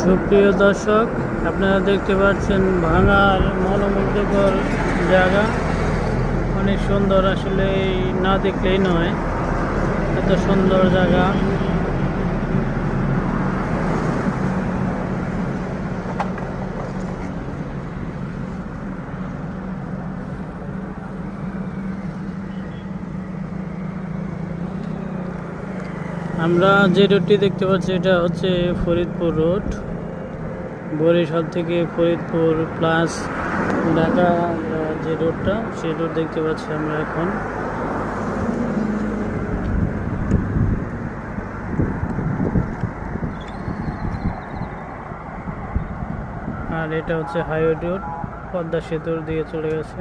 সুপ্রিয় দর্শক, আপনারা দেখতে পাচ্ছেন ভাঙার মনোমুগ্ধকর জায়গা। অনেক সুন্দর, আসলে না দেখলেই নয়, এত সুন্দর জায়গা। আমরা যে রোডটি দেখতে পাচ্ছি এটা হচ্ছে ফরিদপুর রোড। বরিশাল থেকে ফরিদপুর প্লাস ঢাকা যে রোডটা, সেই রোড দেখতে পাচ্ছি আমরা এখন। আর এটা হচ্ছে হাইওয়ে রোড, পদ্মা সেতুর দিয়ে চলে গেছে।